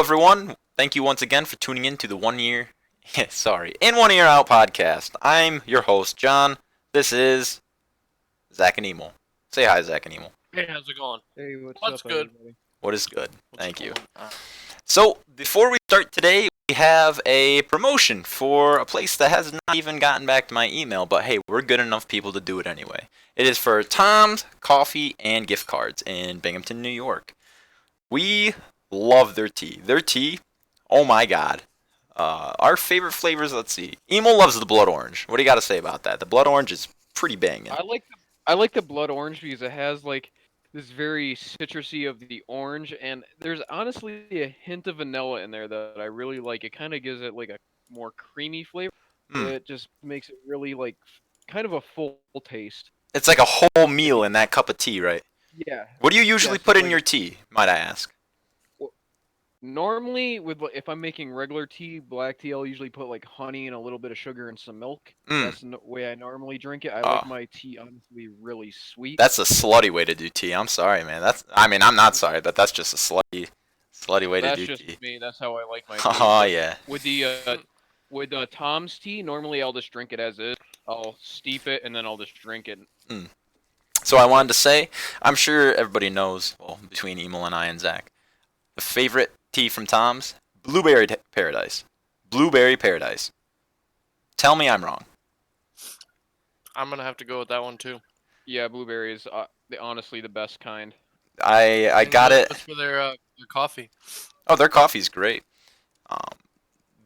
everyone. Thank you once again for tuning in to the In 1 Year Out podcast. I'm your host, John. This is Zach and Emil. Say hi, Zach and Emil. Hey, how's it going? Hey, what's What's up, good? everybody? What is good? What's Thank you. going on? So, before we start today, we have a promotion for a place that has not even gotten back to my email, but hey, we're good enough people to do it anyway. It is for Tom's Coffee and Gift Cards in Binghamton, New York. We love their tea. Their tea, oh my god. Our favorite flavors, let's see. Emil loves the blood orange. What do you got to say about that? The blood orange is pretty banging. I like the blood orange because it has like this very citrusy of the orange, and there's honestly a hint of vanilla in there that I really like. It kind of gives it like a more creamy flavor. Mm. It just makes it really like kind of a full taste. It's like a whole If meal you, in that cup of tea, right? yeah, What do you usually yes, put in like your tea, might I ask? normally if I'm making regular tea, black tea, I'll usually put like honey and a little bit of sugar and some milk. Mm. That's the way I normally drink it. I Oh, like my tea honestly really sweet. that's a slutty way to do tea. I'm sorry, man. I'm not sorry, but that's just a slutty way to That's do just tea. me. That's how I like my tea. Oh, But yeah. with the Tom's tea, normally I'll just drink it as is. I'll steep it and then I'll just drink it. Mm. So I wanted to say, I'm sure everybody knows, well, between Emil and I and Zach, the favorite tea from Tom's? Paradise. Blueberry Paradise. Tell me I'm wrong. I'm gonna have to go with that one too. Yeah, blueberry is honestly the best kind. I Same got goes it. for their coffee. Oh, their coffee's great. Um,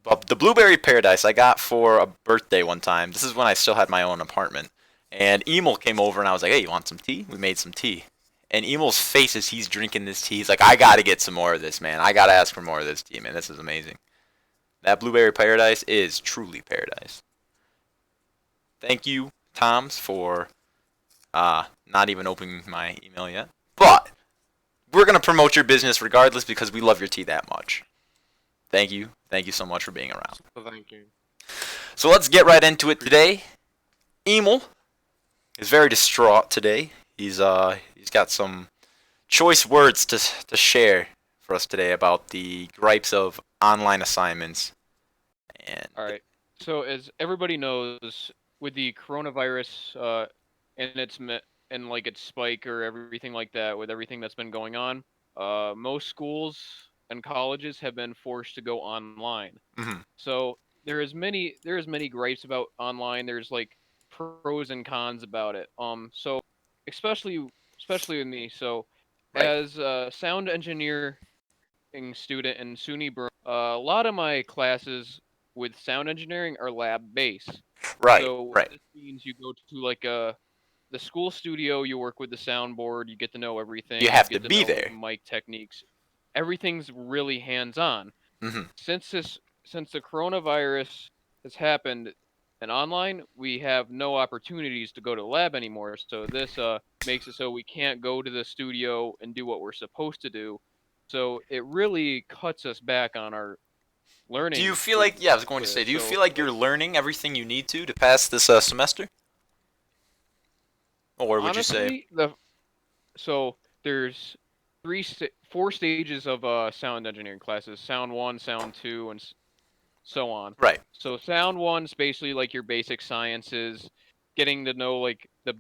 but the Blueberry Paradise I got for a birthday one time. This is when I still had my own apartment. And Emil came over and I was like, hey, you want some tea? We made some tea. And Emil's face as he's drinking this tea, he's like, I gotta get some more of this, man. I gotta ask for more of this tea, man. This is amazing. That Blueberry Paradise is truly paradise. Thank you, Toms, for not even opening my email yet. But we're gonna promote your business regardless because we love your tea that much. Thank you. Thank you so much for being around. So thank you. So let's get right into it today. Emil is very distraught today. He's got some choice words to share for us today about the gripes of online assignments. And All right. So as everybody knows, with the coronavirus and and like its spike or everything like that, with everything that's been going on, most schools and colleges have been forced to go online. mhm, So there is many gripes about online. There's like pros and cons about it. So especially especially with me. So right, as a sound engineering student in SUNY Berlin, a lot of my classes with sound engineering are lab based. right, So right. this means you go to like the school studio, you work with the soundboard, you get to know You everything, you have to get to be know like there. mic techniques. Everything's really hands on Mhm. since the coronavirus has happened and online, we have no opportunities to go to the lab anymore. So this makes it so we can't go to the studio and do what we're supposed to do. So it really cuts us back on our Do you learning feel like? Yeah, I was going to with say. it. Do you So feel like you're like learning everything you need to pass this semester, or would you say? honestly, so there's four stages of sound engineering classes: sound one, sound two, and so on. Right. So sound one's basically like your basic sciences, getting to know like the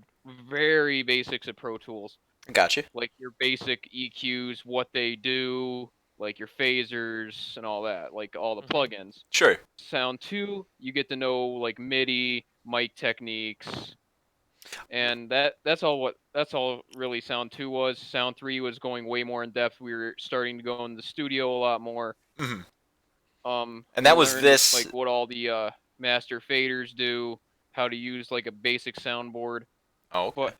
very basics of Pro Tools, Gotcha. like your basic EQs, what they do, like your phasers and all that, like all the Hmm. plugins. Sure. Sound two, you get to know like MIDI, mic techniques, and that's all really sound two was. Sound three was going way more in depth. We were starting to go in the studio a lot more. Mhm. And We that was learned this. like what all the master faders do, how to use like a basic soundboard, Oh, okay.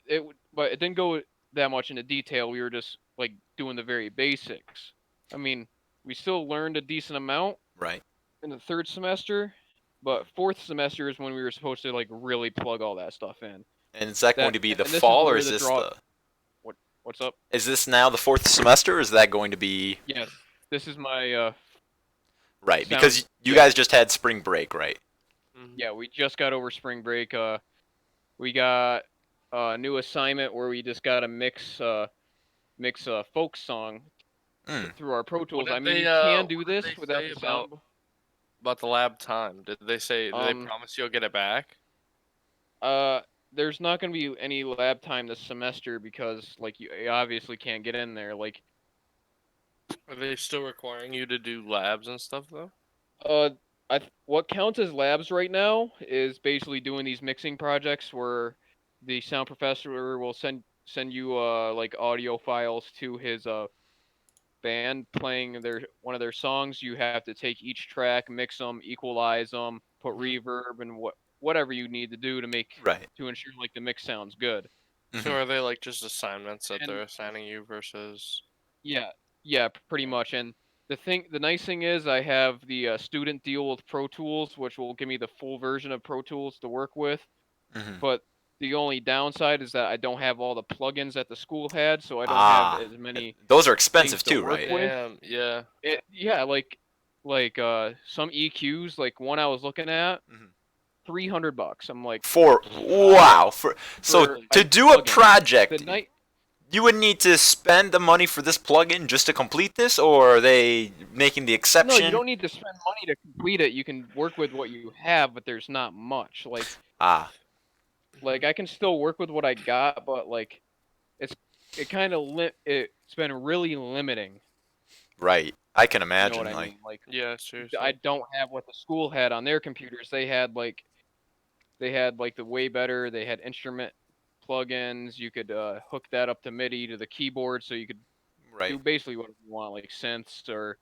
but it didn't go that much into detail. We were just like doing the very basics. I mean, we still learned a decent amount Right. in the third semester, but fourth semester is when we were supposed to like really plug all that stuff in. And is that going That to be the and this is fall, or where is the this draw. the? What what's up? Is this now the fourth semester, or is that going to be? Yes, this is my Right, sound. because you Yes, guys just had spring break, right? Hmm. yeah, we just got over spring break. We got a new assignment where we just got to mix a folk song Mm. through our Pro What Tools. did I mean, they, you can what do did this they without say the sound. about the lab time? Did they say? Did they promise you'll get it back? There's not going to be any lab time this semester because, like, you obviously can't get in there. Like, Are they still requiring you to do labs and stuff though? what counts as labs right now is basically doing these mixing projects where the sound professor will send you like audio files to his band playing one of their songs. You have to take each track, mix them, equalize them, put reverb and whatever you need to do to Right. to ensure like the mix sounds good. So Mhm. are they like just assignments that And they're assigning you versus? yeah, yeah, pretty much. And the nice thing is, I have the student deal with Pro Tools, which will give me the full version of Pro Tools to work with. Mhm. But the only downside is that I don't have all the plugins that the school had, so I don't have Ah, as many those are things expensive to too, work right? with. Damn. Yeah. Yeah, like some EQs, like one I was looking at, Mhm. $300. I'm like, For I wow, so for to a do a plugin. The project, night you would need to spend the money for this plugin just to complete this, or are they making the No, you exception? don't need to spend money to complete it. You can work with what you have, but there's not much. Ah, Like I can still work with what I got, but like it's it kind of it's been really limiting. right. I can You know what imagine. I Like, mean? Like Yeah. I Seriously. don't have what the school had on their computers. They had the way better. They had instrument plugins. You could hook that up to MIDI to the keyboard, so you could do right. basically what you want, like synths or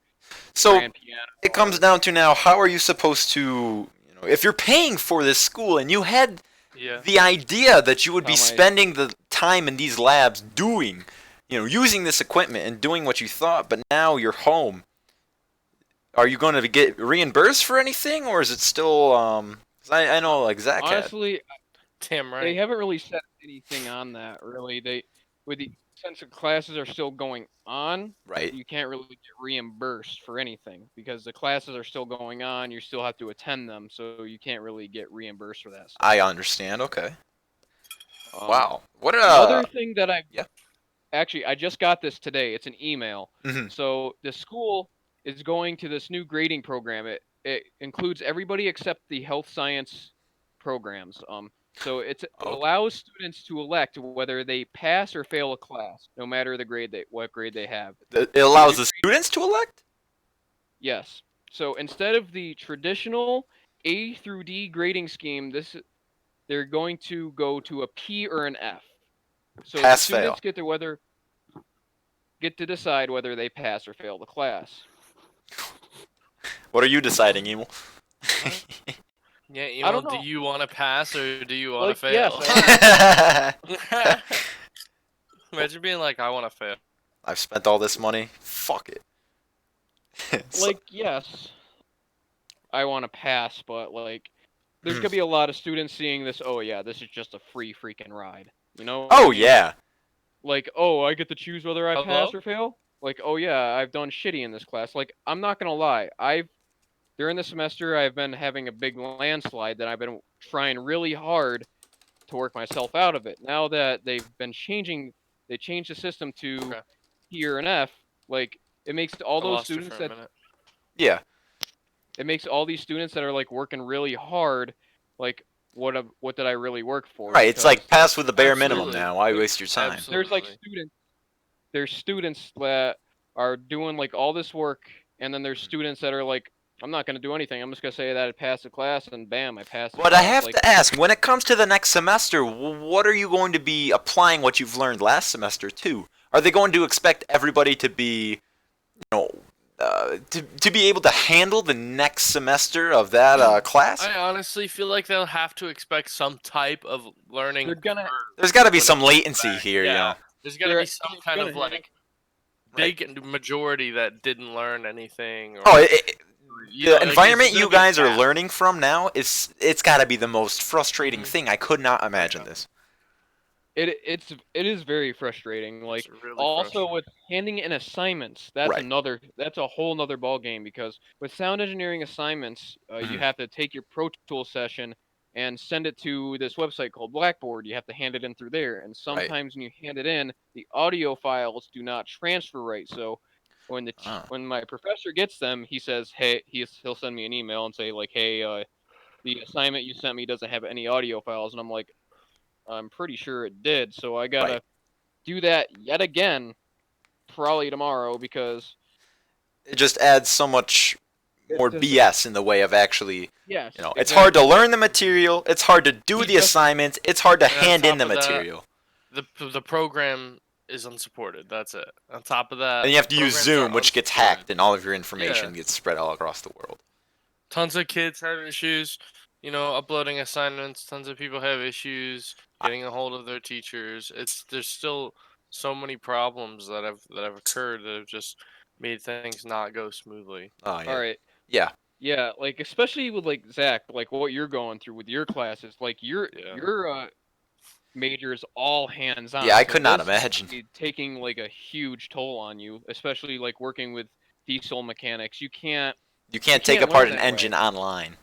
So grand piano it comes or down to now, how are you supposed to, if you're paying for this school and you had Yeah. the idea that you would be how my spending the time in these labs doing, using this equipment and doing what you thought, but now you're home. Are you going to get reimbursed for anything, or is it still? 'Cause I know like Zach had. honestly, Damn they right. haven't really said anything on that. Really, since the classes are still going on, Right. you can't really get reimbursed for anything because the classes are still going on. You still have to attend them, so you can't really get reimbursed for that stuff. I understand. Okay. Um, Wow. What the other thing that Yeah. I just got this today. It's an email. Hmm. So the school is going to this new grading program. It includes everybody except the health science programs. So it Okay. allows students to elect whether they pass or fail a class, no matter what grade they have. It The new allows the students to elect. Yes. So instead of the traditional A through D grading scheme, they're going to go to a P or an F. So the Pass fail. students get to decide whether they pass or fail the class. What are you deciding, Emil? What? Yeah, I Emo, don't do know. you want to pass or do you want to Like, yes, fail? Imagine being like, I want to fail. I've spent all this money. Fuck it. So- yes, I want to pass, but like, there's Mhm. gonna be a lot of students seeing this. Oh yeah, this is just a free freaking ride. You know what I Oh mean? yeah. Like, oh, I get to choose whether I Hello? pass or fail. Like, oh yeah, I've done shitty in this class. Like, I'm not gonna lie, I've during the semester I've been having a big landslide that I've been trying really hard to work myself out of it. Now that they changed the system to Okay. P or an F. Like, it makes all I those lost you for students a that minute. Yeah. it makes all these students that are like working really hard, like what did I really work for? Right. It's Because like pass with the bare minimum Absolutely. now. Why there, waste your time? there's like Absolutely. there's students that are doing like all this work, and then there's students that are like, I'm not gonna do anything. I'm just gonna say that I passed the class, and bam, I passed the But I class. have Like, to ask, when it comes to the next semester, what are you going to be applying what you've learned last semester to? Are they going to expect everybody to be, know, to be able to handle the next semester of that class? I honestly feel like they'll have to expect some type of learning they're gonna curve There's got to be when it some comes latency back. here, Yeah. There's got to they're be some it's kind gonna of have like Right. big majority that didn't learn anything. Or, Oh, you know, the like, environment it's gonna you be a guys are gap. learning from now it's got to be the most frustrating Mhm. thing. I could not imagine Yeah. this. it is very frustrating. It's Like, really also with frustrating. handing in assignments, Right. that's a whole nother ball game because with sound engineering assignments, you Mhm. have to take your Pro Tool session and send it to this website called Blackboard. You have to hand it in through there, and Right. sometimes when you hand it in, the audio files do not transfer right. So Oh. When my professor gets them, he says, "Hey," he'll send me an email and say like, "Hey, the assignment you sent me doesn't have any audio files," and I'm like, "I'm pretty sure it did," so I Right. gotta do that yet again, probably tomorrow because It just adds so much it more doesn't. BS in the way of actually, Yes, it's hard to exactly. learn the material, it's hard to do He the just assignments, it's hard to And on hand in top the of that, material. the program is unsupported. That's it. On top of And that, you the have to use programs are Zoom, which gets unsupported. hacked, and all of your Yeah, information gets spread all across the world. tons of kids have issues. Uploading assignments. Tons of people have issues I, getting a hold of their teachers. There's still so many problems that have occurred that have just made things not go smoothly. oh, all yeah. right. Yeah. Yeah, like especially with like Zach, like what you're going through with your classes, like Yeah. your major is all hands Yeah, on, I so could not this is imagine. taking like a huge toll on you, especially like working with diesel mechanics. You You can't take can't learn apart an that way. engine online.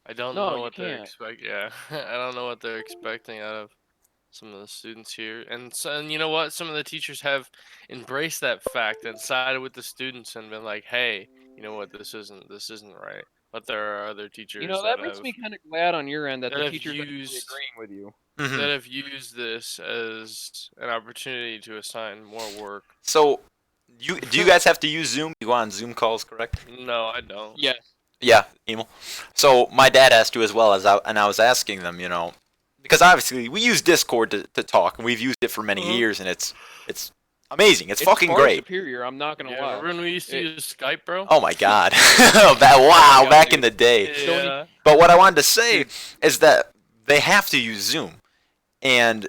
I don't No, know you what they're can't. expect. Yeah, I don't know what they're expecting out of some of the students here. And you know what? Some of the teachers have embraced that fact and sided with the students and been like, "Hey, you know what? This isn't right." But there are other You teachers know, that that makes have me kind of glad on your end that that the have teachers actually used agreeing with you. Hmm. that have used this as an opportunity to assign more work. So, do you guys have to use Zoom? You go on Zoom calls, correct? No, I don't. Yes. Yeah, Emil. So my dad has to as well and I was asking them, because obviously we use Discord to talk, and we've used it for many Uh-huh. years, and it's amazing. It's It's fucking far great. superior, I'm not gonna Yeah, lie. remember when we used to It use Skype, bro? Oh my god. Oh my Wow, god, back in dude. the day. don't e- Yeah. But what I wanted to say dude, is that they have to use Zoom, and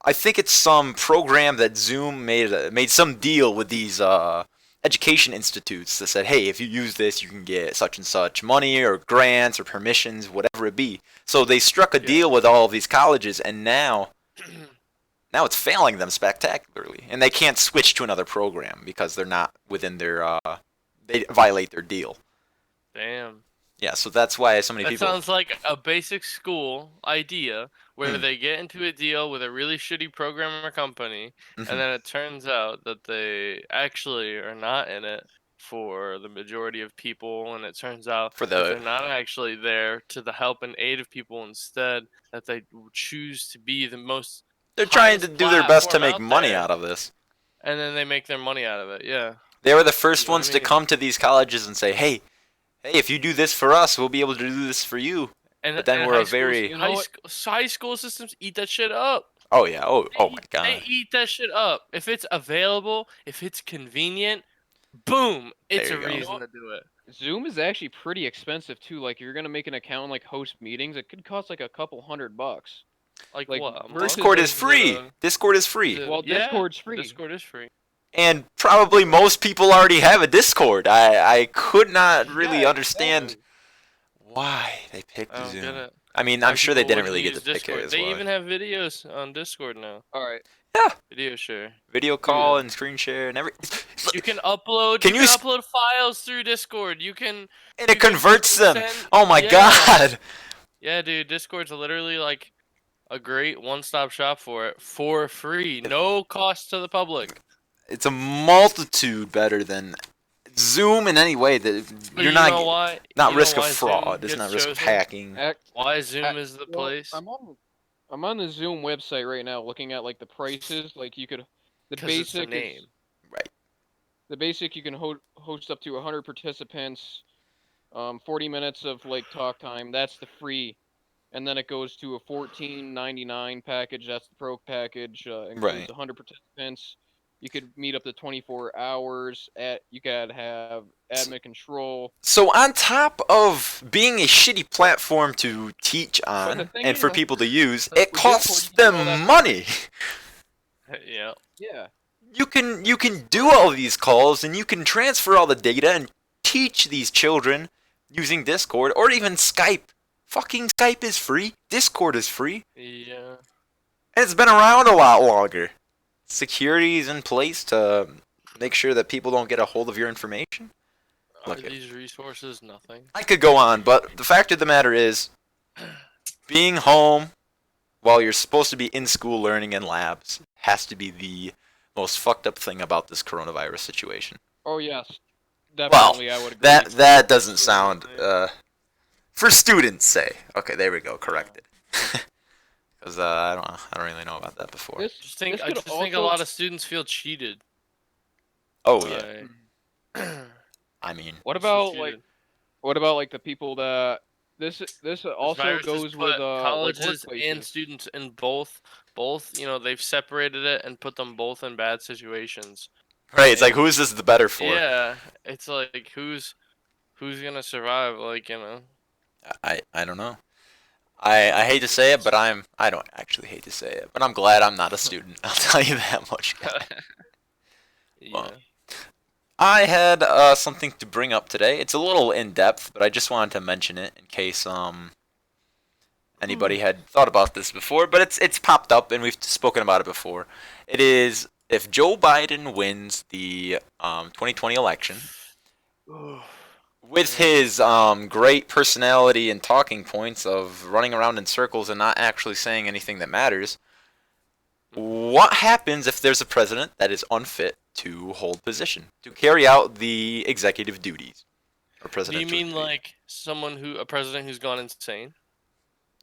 I think it's some program that Zoom made some deal with these education institutes that said, hey, if you use this, you can get such and such money or grants or permissions, whatever it be. So they struck a Yeah. deal with all of these colleges, and now it's failing them spectacularly, and they can't switch to another program because they're not within their they violate their deal. Damn. Yeah, so that's why so many That people. sounds like a basic school idea where Mm, they get into a deal with a really shitty programmer company, and mhm. then it turns out that they actually are not in it for the majority of people, and it turns out For that the they're not actually there to the help and aid of people instead, that they choose to be the most they're trying to highest do their best to platform make out money there, out of this. and then they make their money out of it. Yeah. They were the You first know what I ones to mean? come to these colleges and say, hey, if you do this for us, we'll be able to do this for you. And But then and we're high a schools, very, you know what? high school systems eat that shit up. oh yeah, oh my They god, eat that shit up. If it's available, if it's convenient, boom, there it's you a go. You know reason what? to do it. Zoom is actually pretty expensive too. Like, if you're gonna make an account and like host meetings, it could cost like a couple $100. Like Like what? A month? versus Discord like, is free. Discord is Is free, it? well, Yeah, Discord's free. Discord is free. and probably most people already have a Discord. I could not really Yeah, understand exactly. why they picked I don't get Zoom. it. I mean, I'm Why sure they people didn't wouldn't really get to use pick it Discord? as They well. even have videos on Discord now. All right. Yeah, Video share. video Dude, call and screen share and every. You can upload. Can You you? can upload files through Discord. You can. And it You converts can them. send. Oh my Yeah. god. Yeah, dude. Discord's literally like a great one-stop shop for it for free, no cost to the public. It's a multitude better than Zoom in any way that But you're you not know why? not You know risk of why Zoom fraud. It's not gets risk of chosen? hacking. Why Zoom Ac- is the well, place? I'm on the Zoom website right now, looking at like the prices. Like you could, the Because it's the basic is name. Right. the basic. You can host up to 100 participants, 40 minutes of like talk time. That's the free, and then it goes to a 14.99 package. That's the pro package. Includes Right. 100 participants. You could meet up to 24 hours. You could have admin control. So on top of being a shitty platform to teach But the on thing and for is, people to use, like it with Discord, costs you can do all that them for money. Yeah. yeah. You can do all these calls and you can transfer all the data and teach these children using Discord or even Skype. Fucking Skype is free. Discord is free. Yeah. And it's been around a lot longer. Security is in place to make sure that people don't get a hold of your information. Are Look, these resources nothing? I could go on, but the fact of the matter is, being home while you're supposed to be in school learning in labs has to be the most fucked up thing about this coronavirus situation. Oh yes, Well, definitely. I would agree. that doesn't sound for students say. Okay, there we go. Corrected. Because I don't really know about that before. This I could just think a also. lot of students feel cheated. Oh yeah. by- I mean, What just feel about like cheated. the people that this This also virus has goes with put like colleges and workplaces. students in both. They've separated it and put them both in bad situations. right? It's like And who is this the better for? yeah, it's like who's gonna survive? I don't know. I hate to say it, but I don't actually hate to say it, but I'm glad I'm not a student. I'll tell you that much. Well, Yeah. I had something to bring up today. It's a little in depth, but I just wanted to mention it in case anybody had thought about this before. But it's popped up and we've spoken about it before. It is if Joe Biden wins the 2020 election with his great personality and talking points of running around in circles and not actually saying anything that matters. What happens if there's a president that is unfit to hold position, to carry out the executive duties or Do presidential you mean duties? like a president who's gone insane?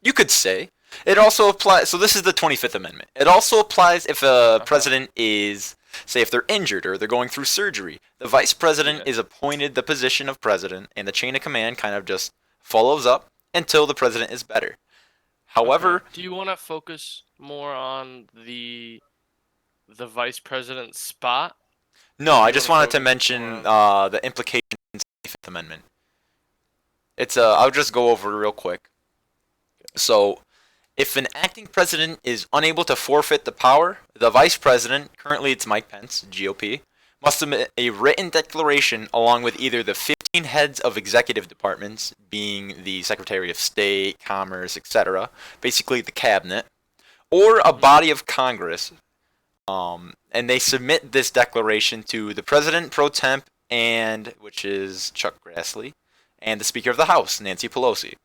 You could say. It also applies. So this is the 25th Amendment. It also applies if a president is, say, if they're injured or they're going through surgery. The vice president Yeah. is appointed the position of president, and the chain of command kind of just follows up until the president is better. However, Okay. Do you want to focus more on the vice president spot? no, Do I you just wanna wanted to focus mention more on- the implications of the 25th Amendment. I'll just go over it real quick. So, if an acting president is unable to forfeit the power, the vice president, currently it's Mike Pence, GOP, must submit a written declaration along with either the 15 heads of executive departments, being the Secretary of State, Commerce, etc., basically the cabinet, or a body of Congress, and they submit this declaration to the President pro temp, and which is Chuck Grassley, and the Speaker of the House, Nancy Pelosi.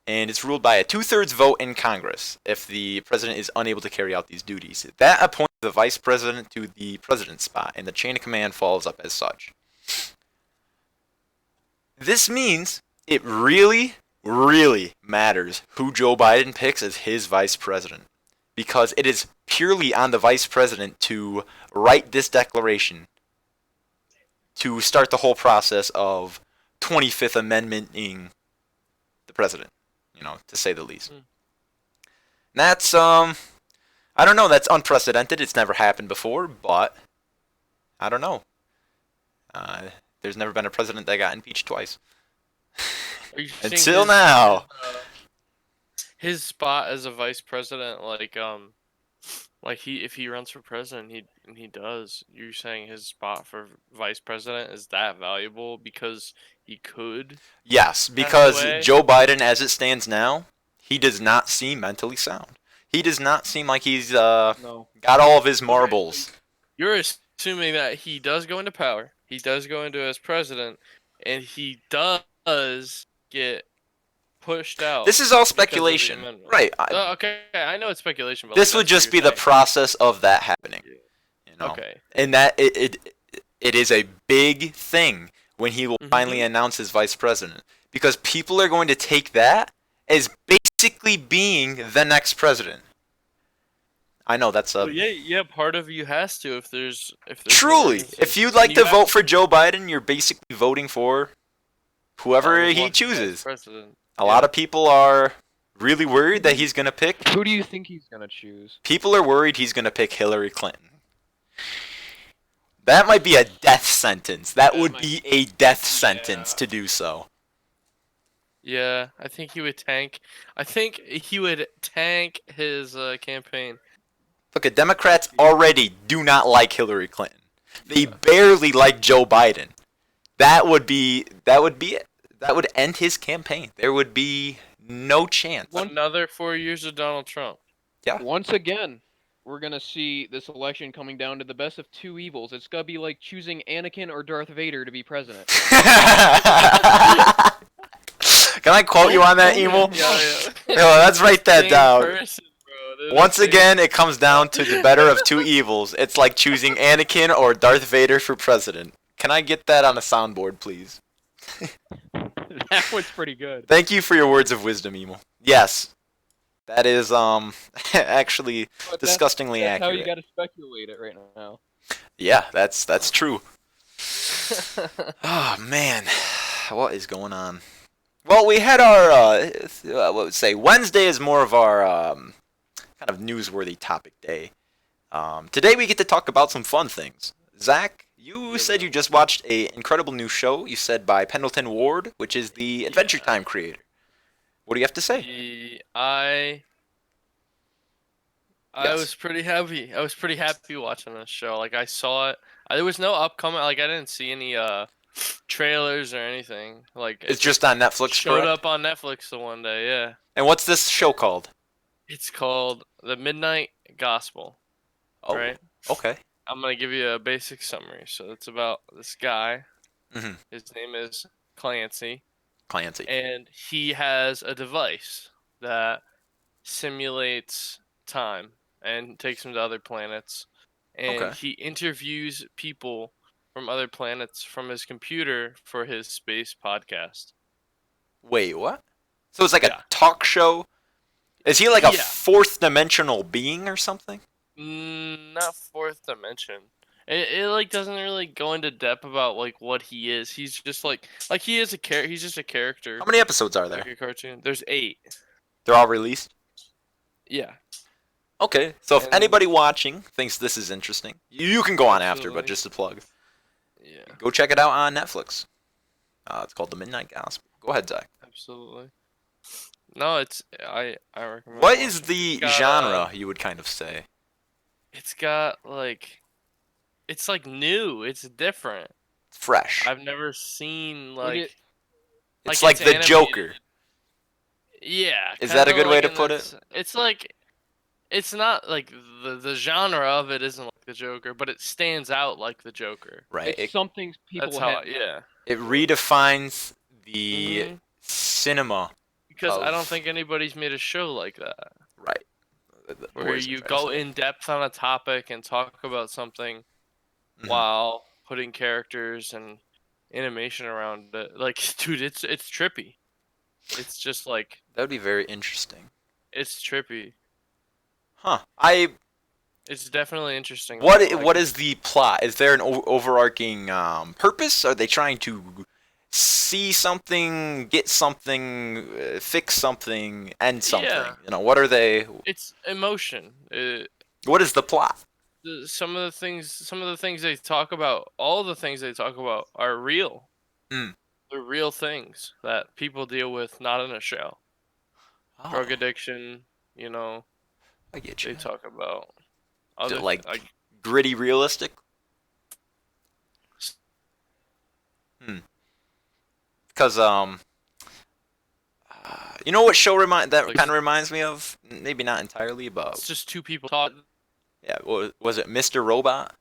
And it's ruled by a 2/3 vote in Congress if the president is unable to carry out these duties. That appoints the vice president to the president's spot, and the chain of command follows up as such. This means it really, really matters who Joe Biden picks as his vice president, because it is purely on the vice president to write this declaration to start the whole process of 25th Amendmenting the president, to say the least. That's I don't know, that's unprecedented. It's never happened before, but I don't know. There's never been a president that got impeached twice. Are you saying Until now. His spot as a vice president, if he runs for president, he does. You're saying his spot for vice president is that valuable because he could? Yes, because Joe Biden, as it stands now, he does not seem mentally sound. He does not seem like he's No. got all of his marbles. You're assuming that he does go into power, he does go into as president, and he does get pushed out. This is all because of the speculation, amendment. right? Okay, I know it's speculation, but This like, would that's what just be you're the saying. process of that happening. Okay. And that it is a big thing when he will Mhm. finally announce his vice president, because people are going to take that as basically being the next president. I know that's a Well, yeah. Part of you has to if there's truly. emergency. If you'd like And to you have vote for Joe Biden, you're basically voting for whoever he want chooses. president. A lot of people are really worried that he's gonna pick. Who do you think he's gonna choose? People are worried he's gonna pick Hillary Clinton. That might be a death sentence. That would be a death sentence to do so. Yeah, I think he would tank. I think he would tank his campaign. Look, Democrats already do not like Hillary Clinton. They barely like Joe Biden. That would be it. That would end his campaign. There would be no chance. Another 4 years of Donald Trump. Once again, we're gonna see this election coming down to the best of two evils. It's gonna be like choosing Anakin or Darth Vader to be president. Can I quote you on that, Emil? Yeah. Let's write that Same down. person, bro. They're the Once same. again, it comes down to the better of two evils. It's like choosing Anakin or Darth Vader for president. Can I get that on a soundboard, please? That was pretty good. Thank you for your words of wisdom, Emil. Yes, that is actually But disgustingly that's how you accurate. got to speculate it right now. Yeah, that's true. Oh man, what is going on? Well, we had our what would say Wednesday is more of our kind of newsworthy topic day. Today we get to talk about some fun things. Zach, you said you just watched a incredible new show. You said by Pendleton Ward, which is the Adventure Yeah. Time creator. What do you have to say? I Yes. was pretty happy. I was pretty happy watching this show. Like I saw it. There was no upcoming. Like I didn't see any trailers or anything. Like It's it just on Netflix, showed correct? up on Netflix the one day. Yeah. And what's this show called? It's called The Midnight Gospel. Oh, Right. okay. I'm gonna give you a basic summary. So it's about this guy. Mhm. His name is Clancy, Clancy. and he has a device that simulates time and takes him to other planets. And Okay. he interviews people from other planets from his computer for his space podcast. Wait, what? So it's like Yeah. a talk show? Is he like a Yeah. fourth dimensional being or something? Not fourth dimension. It like doesn't really go into depth about like what he is. He's just like he is a he's just a character. How many episodes are Like there? a cartoon. There's 8. They're all released? Yeah. Okay, so if And- anybody watching thinks this is interesting, you can go on after, but Absolutely. just to plug, Yeah. go check it out on Netflix. It's called The Midnight Gospel. Go ahead, Zach. Absolutely. No, it's I recommend. What is watching. the Got, genre, you would kind of say? It's got like, it's like new. It's different. Fresh. I've never seen Would like. it- It's like the animated. Joker. Yeah. Is that a kinda good way like to in put this- It's like, it's not like the genre of it isn't like the Joker, but it stands out like the Joker. Right. It's something people That's how. have. Yeah. It redefines the Mhm. cinema. Because I don't of- think anybody's made a show like that. Right. Where Words I'm you trying to go say. in depth on a topic and talk about something Mhm. while putting characters and animation around it. Like, dude, it's trippy. It's just like That would be very interesting. it's trippy. Huh. It's definitely interesting. What though, what like, is the plot? Is there an overarching purpose? Are they trying to see something, get something, fix something, end something? Yeah. You know, what are they? it's emotion. What is the plot? Some of the things they talk about, all the things they talk about are real. Mm. They're real things that people deal with, not in a show. Drug Oh, addiction, you know, I get they you. talk about Is it other like gritty, realistic? Because you know what show that Like- kind of reminds me of? Maybe not entirely, but it's just two people talking. yeah, was it Mr. Robot?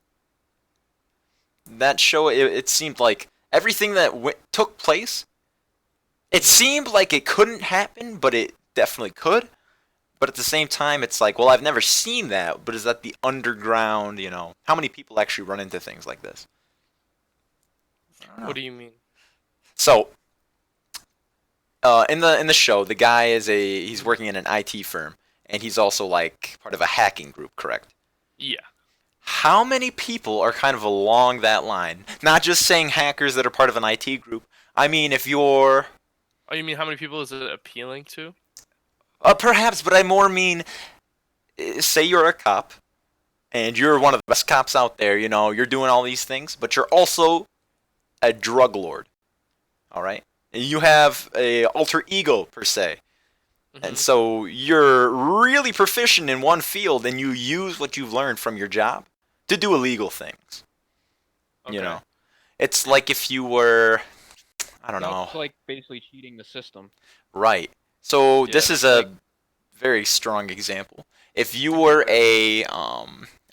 That show, it seemed like everything that took place, it seemed like it couldn't happen, but it definitely could. But at the same time, it's like, well, I've never seen that, but is that the underground, you know? How many people actually run into things like this? I don't know. What do you mean? So, in the show, the guy he's working in an IT firm, and he's also like part of a hacking group, correct? Yeah. How many people are kind of along that line? Not just saying hackers that are part of an IT group. I mean, if you're Oh, you mean how many people is it appealing to? perhaps, but I more mean, say you're a cop, and you're one of the best cops out there. You know, you're doing all these things, but you're also a drug lord. All right, and you have a alter ego per se. And Mhm. so you're really proficient in one field and you use what you've learned from your job to do illegal things. You Okay. know? It's like if you were, I don't know. It's like basically cheating the system. Right. So Yeah, this is like- a very strong example. If you were a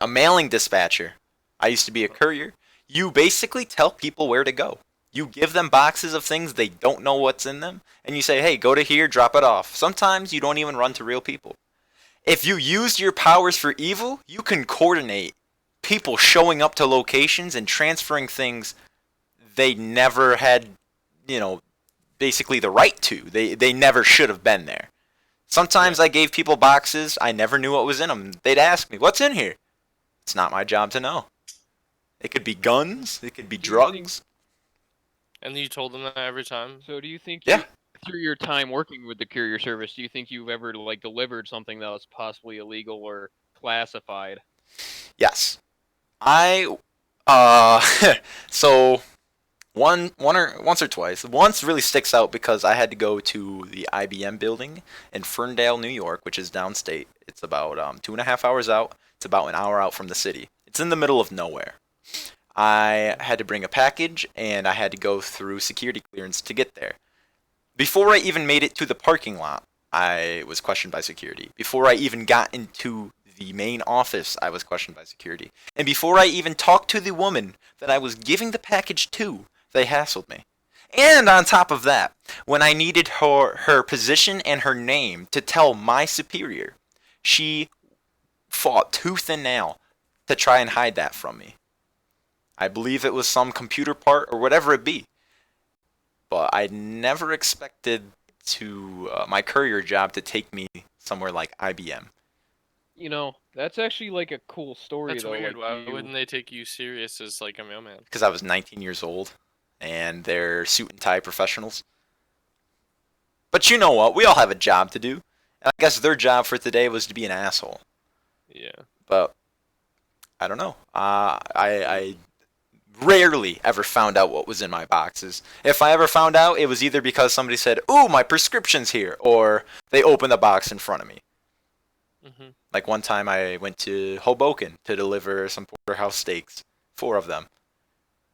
mailing dispatcher, I used to be a courier, you basically tell people where to go. You give them boxes of things they don't know what's in them, and you say, hey, go to here, drop it off. Sometimes you don't even run to real people. If you use your powers for evil, you can coordinate people showing up to locations and transferring things they never had, you know, basically the right to. They never should have been there. Sometimes I gave people boxes, I never knew what was in them. They'd ask me, "What's in here?" It's not my job to know. It could be guns, it could be drugs. And you told them that every time. So do you think Yeah. through your time working with the courier service, do you think you've ever like delivered something that was possibly illegal or classified? Yes. I so once or twice. Once really sticks out because I had to go to the IBM building in Ferndale, New York, which is downstate. It's about 2.5 hours out. It's about an hour out from the city. It's in the middle of nowhere. I had to bring a package and I had to go through security clearance to get there. Before I even made it to the parking lot, I was questioned by security. Before I even got into the main office, I was questioned by security. And before I even talked to the woman that I was giving the package to, they hassled me. And on top of that, when I needed her position and her name to tell my superior, she fought tooth and nail to try and hide that from me. I believe it was some computer part or whatever it be. But I never expected my courier job to take me somewhere like IBM. You know, that's actually like a cool story That's though. weird. Like Why wouldn't they take you serious as like a mailman? Because I was 19 years old, and they're suit and tie professionals. But you know what? We all have a job to do. And I guess their job for today was to be an asshole. Yeah. But I don't know. I rarely ever found out what was in my boxes. If I ever found out, it was either because somebody said, "Ooh, my prescription's here," or they opened the box in front of me. Mhm. Like one time I went to Hoboken to deliver some porterhouse steaks. 4 of them.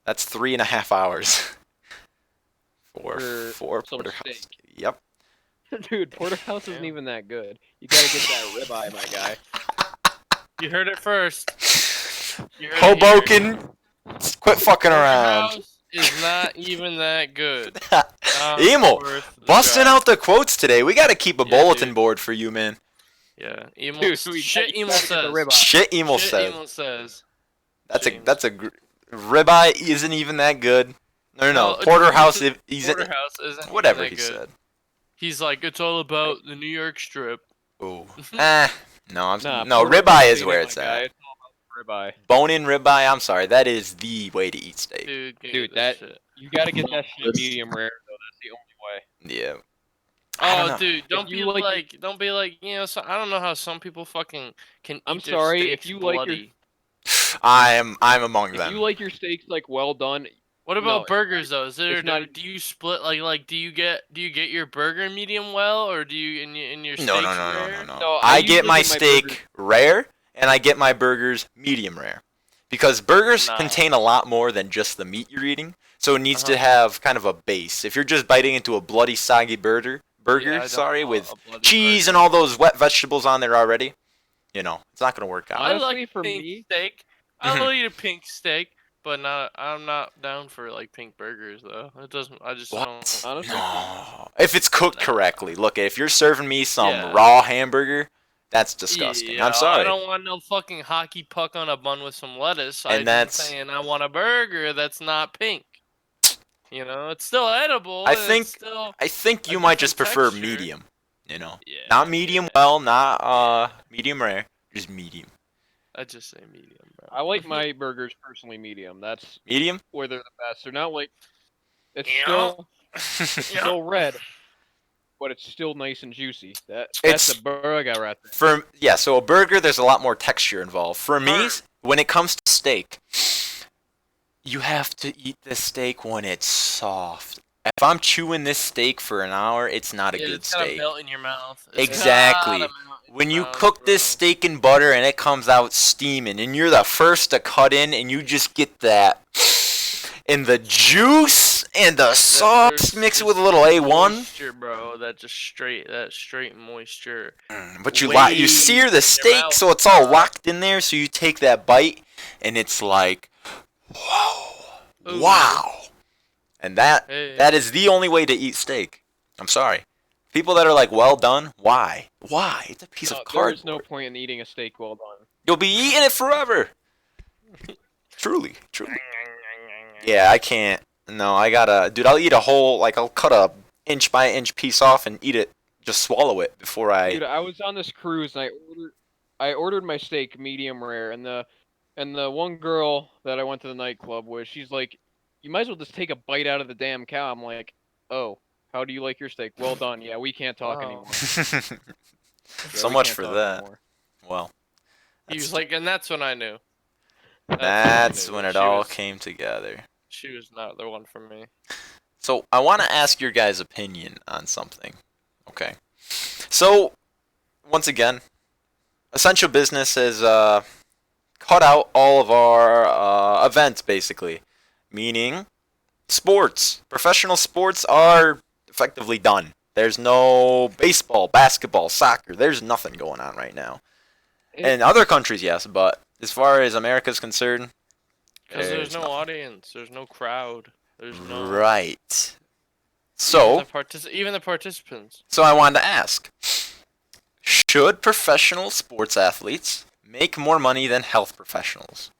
That's 3.5 hours. for For 4 some porterhouse. steak. Yep. Dude, porterhouse isn't Yeah. even that good. You gotta get that ribeye, my guy. You heard it first. You heard it here. Hoboken, quit fucking around. Porterhouse is not even that good. Emil, Worth the busting drive. out the quotes today. We gotta keep a Yeah, bulletin dude. board for you, man. Yeah. Emil, Dude, shit you Emil gotta get the says. ribeye. Shit, Emil Shit said. Emil says. That's James. ribeye isn't even that good. No. No, Porterhouse, he's Porterhouse isn't even whatever that he good. said. He's like, it's all about the New York strip. Ooh. No, Nah, no. porterhouse Ribeye is ain't where it, it's my guy. at. It's all about ribeye. Bone-in ribeye. I'm sorry, that is the way to eat steak. Dude, give me Dude, this that shit. you gotta get that shit medium rare though. That's the only way. Yeah. I don't Oh, know. dude, don't you be like like, don't be like, so, I don't know how some people fucking can eat I'm their sorry, steaks if you like your- bloody. I'm among If them. you like your steaks like well done, What about No, burgers though? Is there it's not- do you split like do you get your burger medium well or do you in your steaks No. rare? No, I I get usually my get my steak burgers- rare, and I get my burgers medium rare, because burgers Nah. contain a lot more than just the meat you're eating. So it needs to Uh-huh. have kind of a base. If you're just biting into a bloody, soggy burger, Yeah, I don't sorry, want with a bloody cheese burger. and all those wet vegetables on there already, it's not gonna work out. I Honestly, like for pink me- steak. Mhm. I'll eat a pink steak, but I'm not down for like pink burgers though. It doesn't. I just What? don't. Honestly, No. If it's cooked No. correctly. Look, if you're serving me some Yeah. raw hamburger, that's disgusting. Yeah, I'm sorry. I don't want no fucking hockey puck on a bun with some lettuce. And I'm that's- saying I want a burger that's not pink. It's still edible. I and think- it's still, I think a you might just different prefer texture. medium. yeah, Not medium yeah. well, not medium rare, just medium. I just say medium, bro. I like my burgers personally medium. That's Medium? where they're the best. They're not like it's Yeah. still red, but it's still nice and juicy. That's It's- a burger right there. So a burger, there's a lot more texture involved. For me, Burn. when it comes to steak, you have to eat the steak when it's soft. If I'm chewing this steak for an hour, it's not a Yeah, good it's gotta steak. melt in your mouth. It's Exactly. gotta melt in When your you mouth, cook this bro. steak in butter and it comes out steaming, and you're the first to cut in, and you just get that, and the juice and the sauce There's mix it just with a little A1. moisture, bro. That straight moisture. But you Way sear in the your steak mouth, so it's all bro. locked in there. So you take that bite, and it's like, whoa, Ooh. wow, and that Hey. is the only way to eat steak. I'm sorry, people that are like well done. Why? It's a piece of There cardboard. is no point in eating a steak well done. You'll be eating it forever. Truly. Yeah, I can't. No, I gotta, dude. I'll eat a whole, like, I'll cut a inch by inch piece off and eat it, just swallow it before I. Dude, I was on this cruise and I ordered my steak medium rare, and the one girl that I went to the nightclub with, she's like, "You might as well just take a bite out of the damn cow." I'm like, "Oh, how do you like your steak? Well done. Yeah, we can't talk Wow. anymore. Yeah, So we much can't for talk that. anymore." Well, He was that's, like, and that's when I knew. that's Knew when that it all came together. She was not the one for me. So I want to ask your guys' opinion on something. Okay. So once again, essential business has cut out all of our events, basically, meaning sports. Professional sports are effectively done. There's no baseball, basketball, soccer. There's nothing going on right now. In other countries, yes, but as far as America's concerned, Because there's no nothing. audience, there's no crowd, there's no Right. even So, even the participants. so I wanted to ask, should professional sports athletes make more money than health professionals?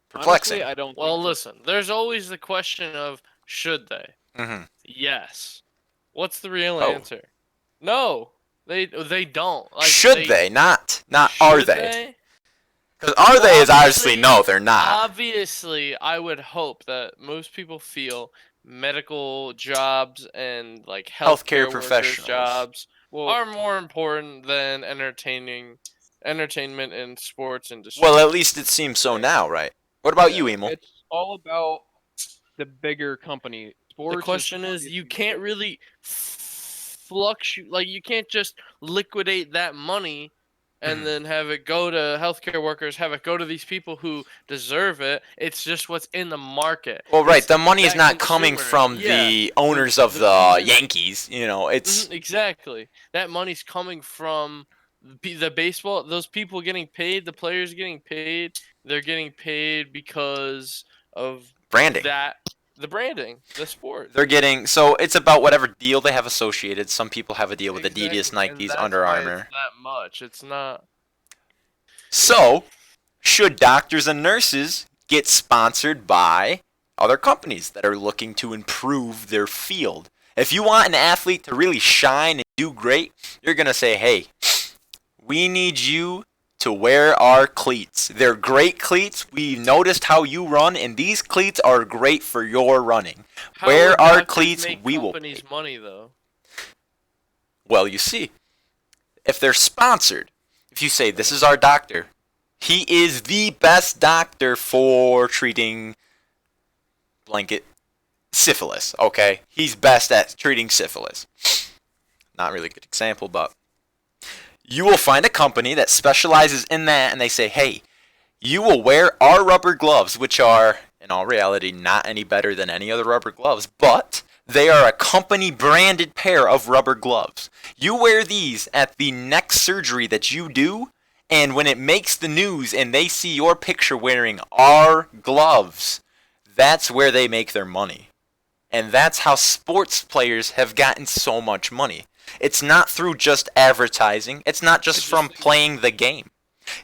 Perplexing. Honestly, I don't. Well, think listen, there's always the question of should they? Mm-hmm. Yes. What's the real Oh. answer? No, they don't. Like, Should they? Not are should they? Because are Well, they is obviously obviously- no, they're not. Obviously, I would hope that most people feel medical jobs and like Healthcare healthcare workers professionals. jobs Well, are more important than entertainment and sports industry. Well, at least it seems so now, right? What about you, Emil? it's all about the bigger company. Sports The question is, you can't really fluctuate. Like, you can't just liquidate that money and then have it go to healthcare workers, have it go to these people who deserve it. It's just what's in the market. Well, right, It's the money is that not coming consumer. from Yeah, the owners of the the reason- Yankees. You know, it's exactly. That money's coming from the baseball. Those people getting paid, the players getting paid. They're getting paid because of branding. the branding, the sport. They're getting, so it's about whatever deal they have associated. Some people have a deal with Exactly, Adidas, and Nikes, that's Under why Armour. It's that much. It's not. So, should doctors and nurses get sponsored by other companies that are looking to improve their field? If you want an athlete to really shine and do great, you're going to say, hey, we need you to wear our cleats. They're great cleats. We noticed how you run, and these cleats are great for your running. How Wear would our doctors cleats, make we will companies pay. money though. Well, you see, if they're sponsored, if you say, this is our doctor, he is the best doctor for treating blanket syphilis, okay? He's best at treating syphilis. Not really a good example, but you will find a company that specializes in that, and they say, hey, you will wear our rubber gloves, which are, in all reality, not any better than any other rubber gloves, but they are a company branded pair of rubber gloves. You wear these at the next surgery that you do, and when it makes the news and they see your picture wearing our gloves, that's where they make their money. And that's how sports players have gotten so much money. It's not through just advertising. It's not just from playing the game.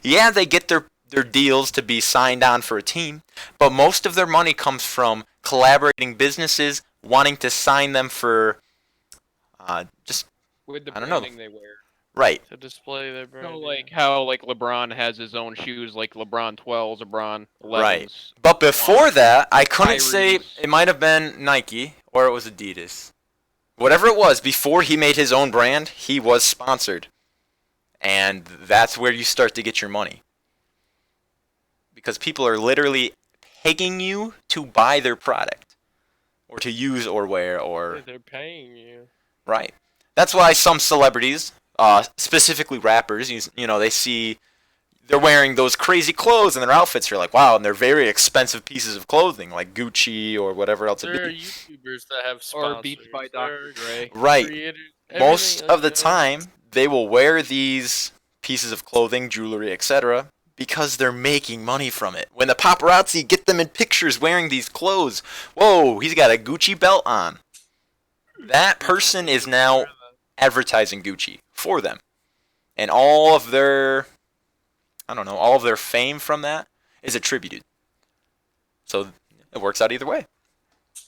Yeah, they get their deals to be signed on for a team, but most of their money comes from collaborating businesses wanting to sign them for just with the I don't know. branding they wear. right. To display their brand. So like how like LeBron has his own shoes, like LeBron 12s, LeBron 11s. Right. But before that, I couldn't say Tyrese. it might have been Nike or it was Adidas. Whatever it was, before he made his own brand, he was sponsored. And that's where you start to get your money. Because people are literally begging you to buy their product or to use or wear or They're paying you. right. That's why some celebrities, specifically rappers, you know, they see they're wearing those crazy clothes and their outfits are like, wow, and they're very expensive pieces of clothing like Gucci or whatever else it There are be. YouTubers that have Or sponsors. Beats by There Dr. are Dre. Right. creators, Most everything of the like that. time, they will wear these pieces of clothing, jewelry, etc., because they're making money from it. When the paparazzi get them in pictures wearing these clothes, whoa, he's got a Gucci belt on. That person is now advertising Gucci for them. And all of their, I don't know, all of their fame from that is attributed. So it works out either way.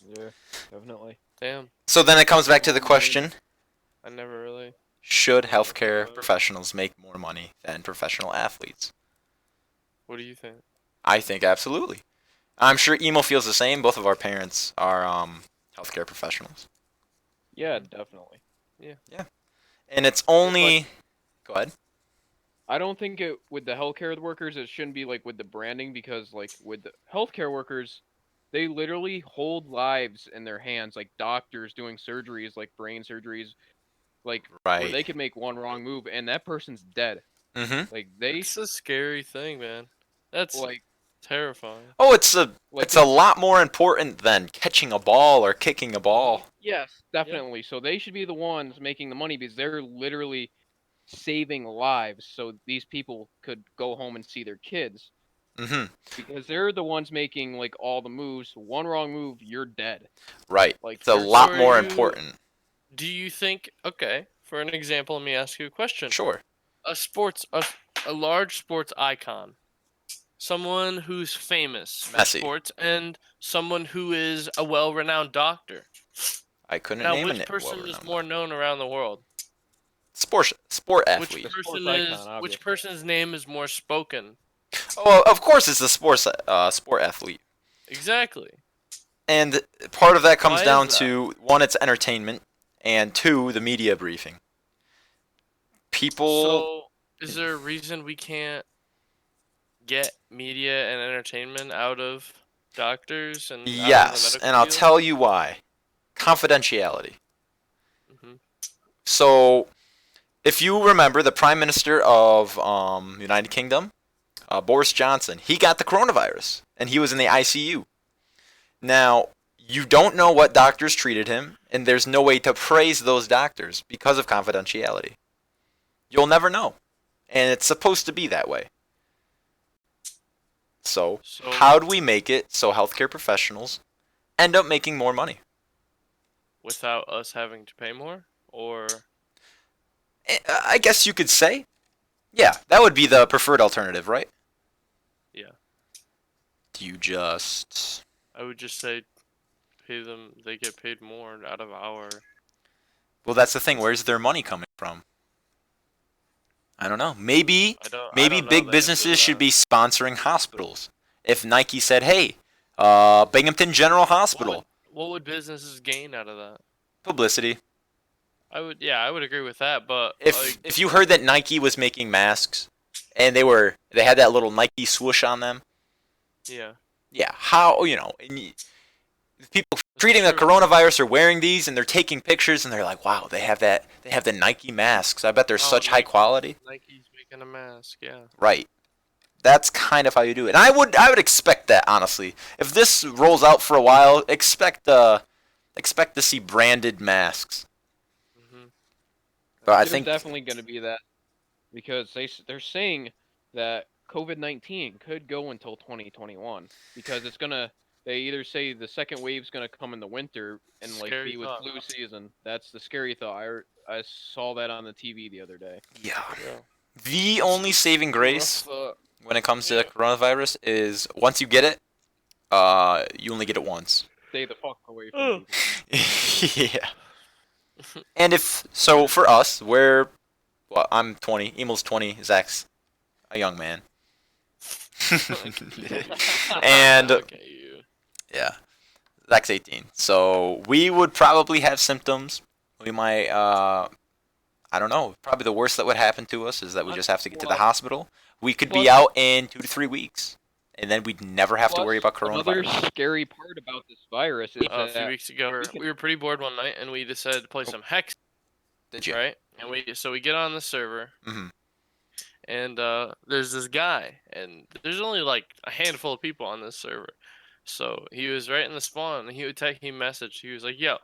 Yeah, definitely. Damn, So then it comes back to the Long-winded. question: I never really. should healthcare professionals make more money than professional athletes? What do you think? I think absolutely. I'm sure Emo feels the same. Both of our parents are healthcare professionals. Yeah, definitely. And it's only. Go ahead. I don't think it with the healthcare workers it shouldn't be like with the branding because like with the healthcare workers, they literally hold lives in their hands, like doctors doing surgeries, like brain surgeries, like where Right. they could make one wrong move and that person's dead. Mm-hmm. Like they It's a scary thing, man. That's like terrifying. Oh, it's a like it's a lot more important than catching a ball or kicking a ball. yes, definitely. So they should be the ones making the money because they're literally saving lives so these people could go home and see their kids. Mm-hmm. Because they're the ones making like all the moves. One wrong move, you're dead. Right. Like It's a they're So lot are more you? important. Do you think? Okay, for an example, let me ask you a question. Sure. A large sports icon, someone who's famous for Messi. sports, and someone who is a well-renowned doctor. I couldn't Now, name which it. Well, person is more known around the world? sport Which athlete. the sports person icon, is? obviously. Which person's name is more spoken? Oh, of course, it's the sport athlete. Exactly. And part of that comes Why is down that? to one, it's entertainment, and two, the media briefing. People, So, is there a reason we can't get media and entertainment out of doctors and out of the yes, medical and I'll field? tell you why. Confidentiality. Hmm. So, if you remember, the Prime Minister of United Kingdom, Boris Johnson, he got the coronavirus, and he was in the ICU. Now, you don't know what doctors treated him, and there's no way to praise those doctors because of confidentiality. You'll never know. And it's supposed to be that way. So, So, how do we make it so healthcare professionals end up making more money? without us having to pay more, or I guess you could say. Yeah, that would be the preferred alternative, right? yeah, Do you just. I would just say pay them. They get paid more out of our. Well, that's the thing. Where's their money coming from? I don't know. Maybe I don't. I maybe don't know big the answer to businesses should that. be sponsoring hospitals. If Nike said, "Hey, Binghamton General What would Hospital, what would businesses gain out of that? publicity." I would. Yeah, I would agree with that. But If you heard that Nike was making masks and they had that little Nike swoosh on them, yeah, yeah, how and people treating the true. coronavirus are wearing these and they're taking pictures and they're like, "Wow, they have the Nike masks. I bet they're Oh, such high quality." Nike's making a mask. Yeah. Right. That's kind of how you do it. And I would expect that, honestly. If this rolls out for a while, expect to see branded masks. Hmm. But I There's think definitely going to be that because they're saying that COVID-19 could go until 2021 because it's gonna. They either say the second wave's gonna come in the winter and like Scary be with thought. flu season. That's the scary thought. I saw that on the TV the other day. yeah. Yeah. The only saving It's a rough grace thought. when it comes to Yeah. the coronavirus is once you get it, you only get it once. Stay the fuck away from Oh. people. Yeah. And if so, for us, I'm 20, Emel's 20, Zach's a young man, and Okay, you. yeah, Zach's 18. So we would probably have symptoms. We might, I don't know. Probably the worst that would happen to us is that we just have to get to the hospital. We could be Plus- out in 2 to 3 weeks, and then we'd never have to worry about Another coronavirus. scary part about this virus is A few that weeks ago, we can- we were pretty bored one night, and we decided to play some hex. Did you? Right? And we get on the server, Mm-hmm. and there's this guy, and there's only like a handful of people on this server. So he was right in the spawn, and he would take me message. He was like, "Yo,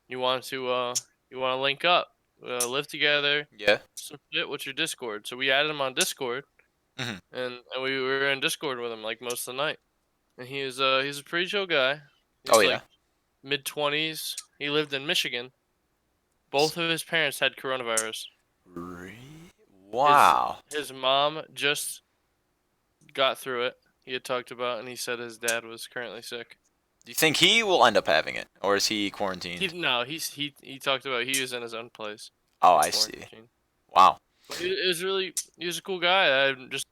you want to link up, live together, Yeah. some shit. What's your Discord?" So we added him on Discord, Mhm. and we were in Discord with him like most of the night. And he's a pretty chill guy. Oh, He's yeah. like mid-20s. He lived in Michigan. Both of his parents had coronavirus. Wow. His mom just got through it, he had talked about, and he said his dad was currently sick. Do you think he will end up having it, or is he He quarantined? no, he talked about he was in his own place. Oh, in I see. quarantine. Wow. But it was really he was a cool guy. Just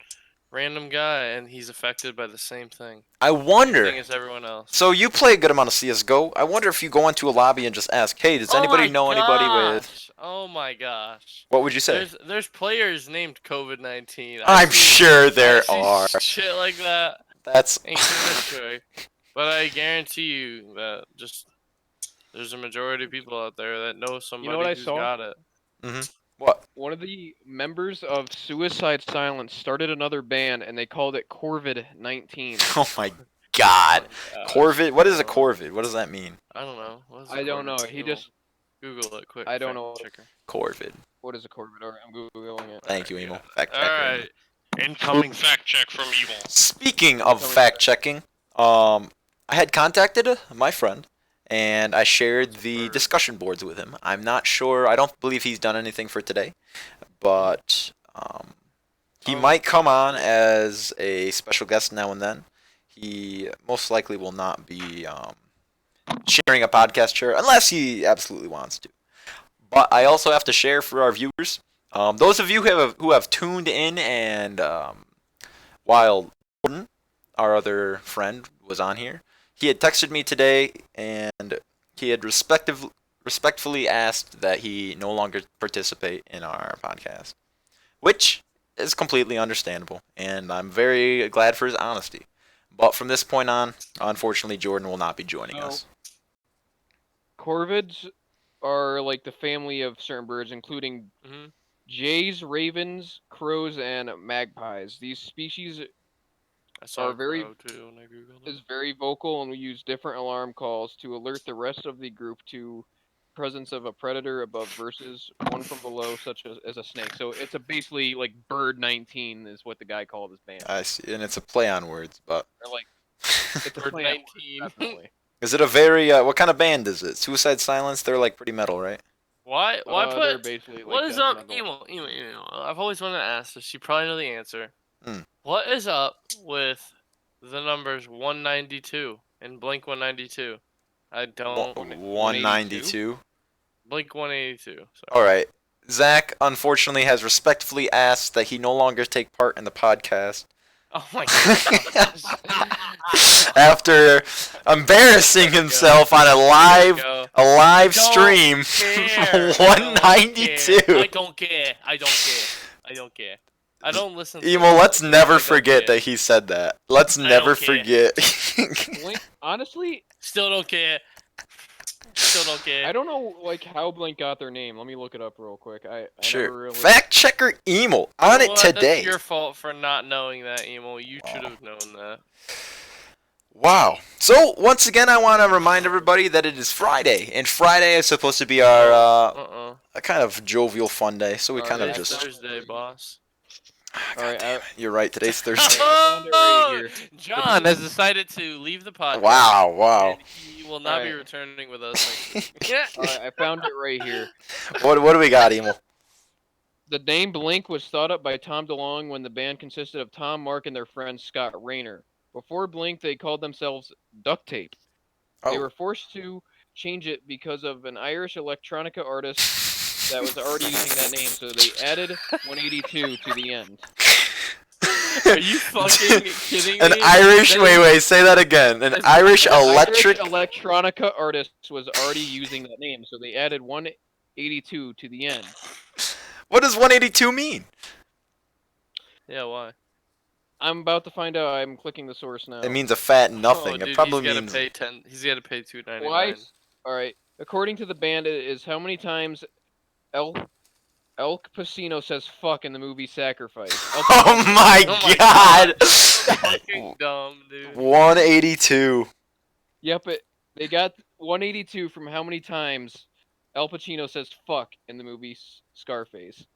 random guy, and he's affected by the same thing. I wonder. Same thing as everyone else. So you play a good amount of CS:GO. I wonder if you go into a lobby and just ask, "Hey, does anybody know anybody with?" Oh my gosh. What would you say? There's players named COVID-19. I'm sure there I see are. shit like that That's. in Counter-Strike. But I guarantee you that just there's a majority of people out there that know somebody what I who's saw? got it. What? One of the members of Suicide Silence started another band, and they called it Corvid-19. Oh my God. Oh, Corvid? What is a Corvid? What does that mean? I don't know. What is I don't know. Corvid? He just Google it quick. I don't fact know. checker. Corvid. What is a Corvid? Alright, I'm googling it. Thank you, Emo. Fact All checker. right. Incoming fact check from Evil. Speaking of fact checking, I had contacted my friend, and I shared the discussion boards with him. I'm not sure. I don't believe he's done anything for today, but he might come on as a special guest now and then. He most likely will not be sharing a podcast chair unless he absolutely wants to. But I also have to share for our viewers. Those of you who have tuned in, and while Jordan, our other friend, was on here, he had texted me today, and he had respectfully asked that he no longer participate in our podcast, which is completely understandable, and I'm very glad for his honesty. But from this point on, unfortunately, Jordan will not be joining us. Corvids are like the family of certain birds, including jays, ravens, crows, and magpies. These species I saw are very crow too when I googled it. is very vocal and will use different alarm calls to alert the rest of the group to presence of a predator above versus one from below, such as a snake. So it's a basically like Bird 19 is what the guy called his band. I see, and it's a play on words, but Or like it's a Bird play on 19. words, definitely. is it a very what kind of band is it? Suicide Silence? They're like pretty metal, right? Why They're put basically what like is death up? metal. I've always wanted to ask this. You probably know the answer. Hmm. What is up with the numbers 192 and Blink 192? I don't. 192. Blink 182. Sorry. All right. Zach, unfortunately, has respectfully asked that he no longer take part in the podcast Oh my god. after embarrassing himself on a live stream. 192. I don't care. I don't listen to Emo, let's it. I never don't forget care. that he said that. Let's I never don't care. forget. Blink, honestly, Still don't care. Still don't care. I don't know like how Blink got their name. Let me look it up real quick. I never Sure. really... Fact checker Emo on You it know what? today. That's your fault for not knowing that, Emo. You should have known that. Wow. So, once again, I want to remind everybody that it is Friday, and Friday is supposed to be our a kind of jovial fun day, so we kind of It's just... Thursday, boss. All right, You're right, today's Thursday. found it right here. John has decided to leave the podcast. Wow. And he will not be Alright. returning with us. Yeah. Alright, I found it right here. What do we got, Emo? The name Blink was thought up by Tom DeLonge when the band consisted of Tom, Mark, and their friend Scott Rayner. Before Blink, they called themselves Duct Tape. They were forced to change it because of an Irish electronica artist that was already using that name, so they added 182 to the end. Are you fucking kidding me? An Irish... Wait, say that again. An Irish electric... Irish electronica artist was already using that name, so they added 182 to the end. What does 182 mean? Yeah, why? I'm about to find out. I'm clicking the source now. It means a fat nothing. Dude, It probably he's means... Gotta pay 10. He's got to pay $2.99. Why? All right. According to the band, it is how many times El Pacino says "fuck" in the movie Sacrifice. Oh my god! Fucking dumb, dude. 182. Yep, they got 182 from how many times Al Pacino says "fuck" in the movie Scarface.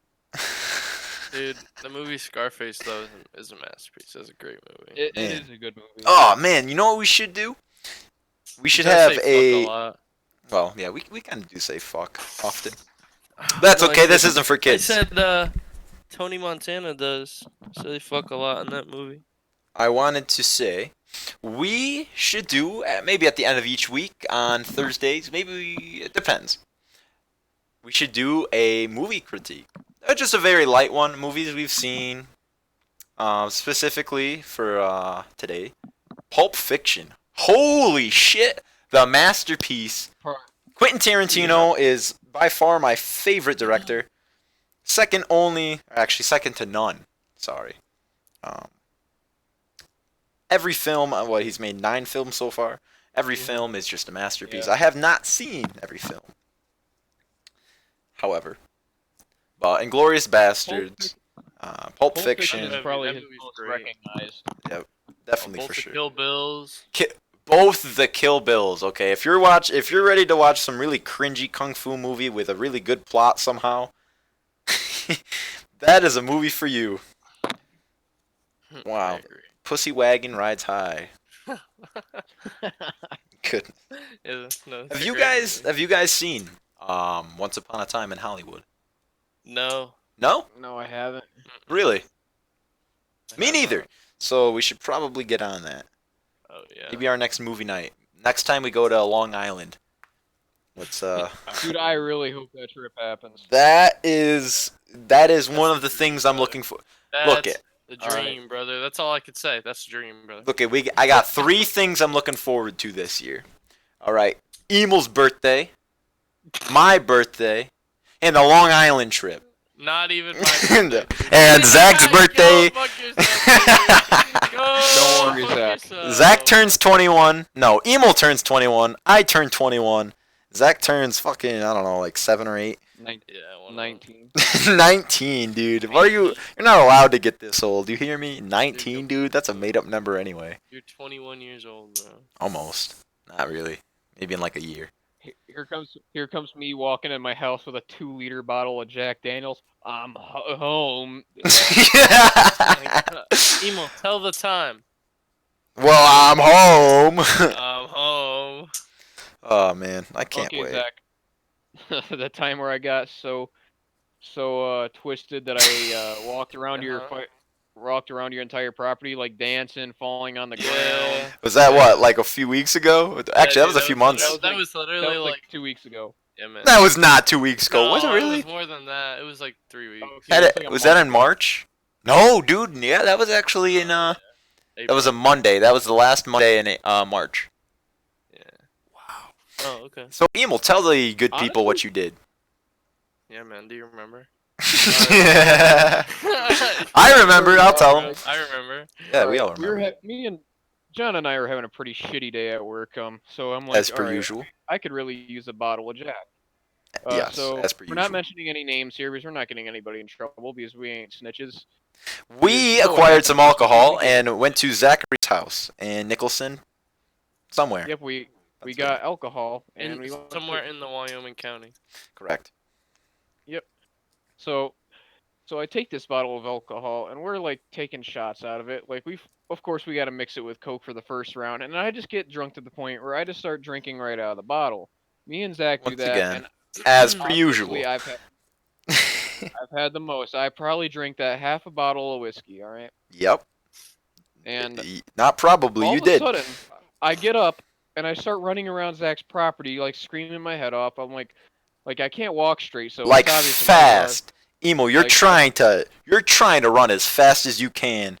Dude, the movie Scarface though is a masterpiece. It's a great movie. It is a good movie. Oh man, you know what we should do? We should Does have say fuck a lot. Well, yeah, we kind of do say fuck often. That's Well, I okay. This said- isn't for I kids. said Tony Montana does. So they fuck a lot in that movie. I wanted to say we should do maybe at the end of each week on Thursdays. Maybe it depends. We should do a movie critique. Just a very light one. Movies we've seen, specifically for today. Pulp Fiction. Holy shit! The masterpiece. Quentin Tarantino is by far my favorite director. Second to none. Sorry. Um, every film, he's made 9 films so far. Every film is just a masterpiece. Yeah. I have not seen every film. However, but Inglourious Bastards, Pulp Fiction, is probably That his movie's most great. recognized. definitely Both for the sure. Kill Bills. Both the Kill Bills. Okay, if you're ready to watch some really cringy kung fu movie with a really good plot somehow, that is a movie for you. Wow. I agree. Pussy wagon rides high. Good. Yeah, no, it's Have a you great guys movie. seen Once Upon a Time in Hollywood? No. No? No, I haven't. Really? I Me have neither. not. So we should probably get on that. Oh yeah. Maybe our next movie night. Next time we go to Long Island. Let's Dude, I really hope that trip happens. that is one of the things I'm looking for. Look That's it. the All right. dream, brother. That's all I could say. That's the dream, brother. Look it. I got 3 things I'm looking forward to this year. All right. Emel's birthday, my birthday, and the Long Island trip. Not even my and birthday. Zach's birthday. Go fuck yourself, dude. Go Don't worry, fuck Zach. yourself. Zach turns 21. No, Emil turns 21. I turn 21. Zach turns fucking, I don't know, like 7 or 8. Yeah, one of them. 19. 19, dude. What are you? You're not allowed to get this old. Do you hear me? 19, dude. That's a made up number anyway. You're 21 years old, bro. Almost. Not really. Maybe in like a year. Here comes me walking in my house with a 2-liter bottle of Jack Daniels. I'm home. Emo, tell the time. Well, I'm home. I'm home. Oh man, I can't Okay, wait. Zach. The time where I got so twisted that I walked around your entire property like dancing, falling on the ground. Yeah. Was that what, like a few weeks ago? Actually, that was a few months. That was literally That was like 2 weeks ago. yeah, man. That was not 2 weeks ago. No, Was it It really? was more than that. It was like 3 weeks. Okay. Was that in March? No, dude. Yeah, that was actually in that was a Monday. That was the last Monday in March. Yeah. Wow. Oh, okay. So, Emil, tell the good people what you did. Yeah, man. Do you remember? I remember. I'll tell them. I remember. Yeah, we all We were remember. me and John and I were having a pretty shitty day at work. So I'm like, As per "All right, usual. I could really use a bottle of Jack." Yes, So as per we're not usual. mentioning any names here because we're not getting anybody in trouble because we ain't snitches. We You know what acquired some happened. alcohol and went to Zachary's house in Nicholson, somewhere. Yep, we That's got alcohol and In we went somewhere in the Wyoming County. Correct. So I take this bottle of alcohol and we're like taking shots out of it. Like of course we got to mix it with Coke for the first round, and I just get drunk to the point where I just start drinking right out of the bottle. Me and Zach do Once that, again, and as per obviously usual. I've had the most. I probably drink that half a bottle of whiskey. All right, Yep. and Not probably. all You of did. a sudden I get up and I start running around Zach's property, like screaming my head off. I'm like I can't walk straight, so Like it's obvious I'm gonna die. fast. Emo, you're Like, trying to run as fast as you can.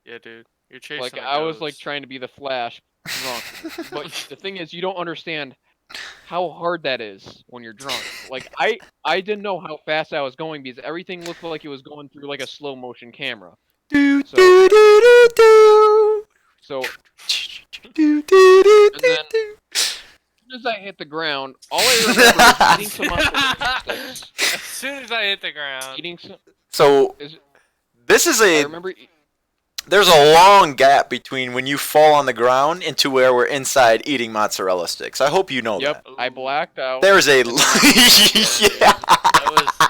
Yeah, dude. You're chasing Like a I was like ghost. trying to be the Flash drunk. But the thing is, you don't understand how hard that is when you're drunk. Like I didn't know how fast I was going because everything looked like it was going through like a slow motion camera. Do So- do do do do. So Do do do And do then- do. as soon as I hit the ground, all I remember is eating some muscle sticks. As soon as I hit the ground. Eating some. So Is, this is I remember. there's a long gap between when you fall on the ground and to where we're inside eating mozzarella sticks. I hope you know Yep, that. I blacked out. There's a yeah.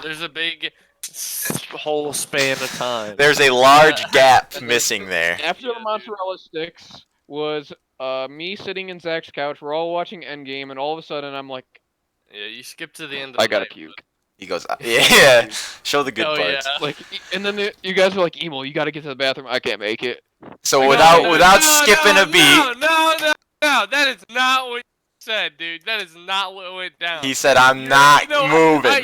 There's a big whole span of time. There's a large gap missing there. After Yeah, the dude. mozzarella sticks was me sitting in Zach's couch. We're all watching Endgame, and all of a sudden I'm like, Yeah, you skip to the end of I the gotta night, puke. He goes, yeah. Show the good Oh, parts. yeah. Like, and then you guys are like, Emo, you gotta get to the bathroom. I can't make it. So I without got without skipping a beat, No, that is not what you said, dude. That is not what went down. he said, "I'm not moving."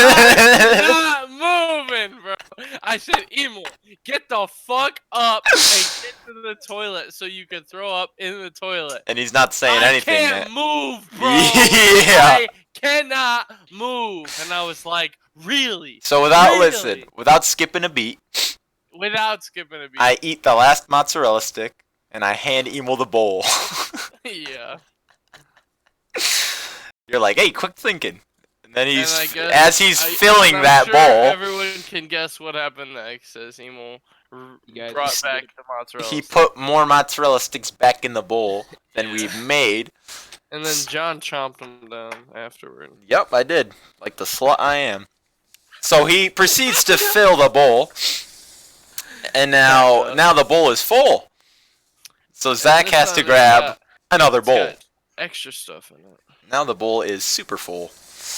I'm not moving, bro. I said, Emil, get the fuck up and get to the toilet so you can throw up in the toilet. And he's not saying I anything. can't move, bro. Yeah. I cannot move. And I was like, really? So without Really? without skipping a beat, Without skipping a beat. I eat the last mozzarella stick and I hand Emil the bowl. Yeah. You're like, hey, quick thinking. And then And I guess, as he's filling I'm that sure bowl, everyone can guess what happened next as Emil You guys brought just back the mozzarella he stick. put more mozzarella sticks back in the bowl than we made. And then John chomped them down afterward. Yep, I did. Like the slut I am. So he proceeds to fill the bowl. And now the bowl is full. So Zach And has this to one, grab another it's bowl. got extra stuff in it. Now the bowl is super full.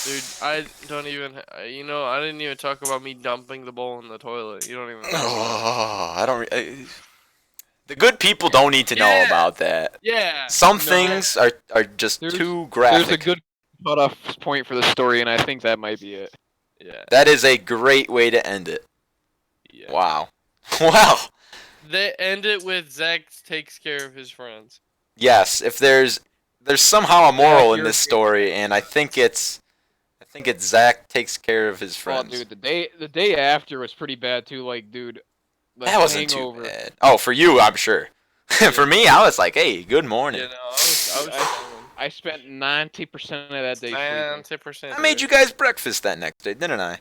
Dude, I don't even, I didn't even talk about me dumping the bowl in the toilet. You don't even know. Oh, I don't. The good people don't need to know Yeah. about that. Yeah. Some No. things are just There's- too graphic. There's a good cutoff point for the story, and I think that might be it. Yeah. That is a great way to end it. Yeah. Wow. Wow. They end it with Zach takes care of his friends. Yes, if there's somehow a moral in you're- this story, and I think it's Zach takes care of his Oh, friends. dude, the day after was pretty bad too. Like, dude, the That wasn't hangover. too bad. Oh, for you, I'm sure. For me, I was like, hey, good morning. You know, I was I spent 90% of that day sleeping. 90%. I made you guys breakfast that next day, didn't I?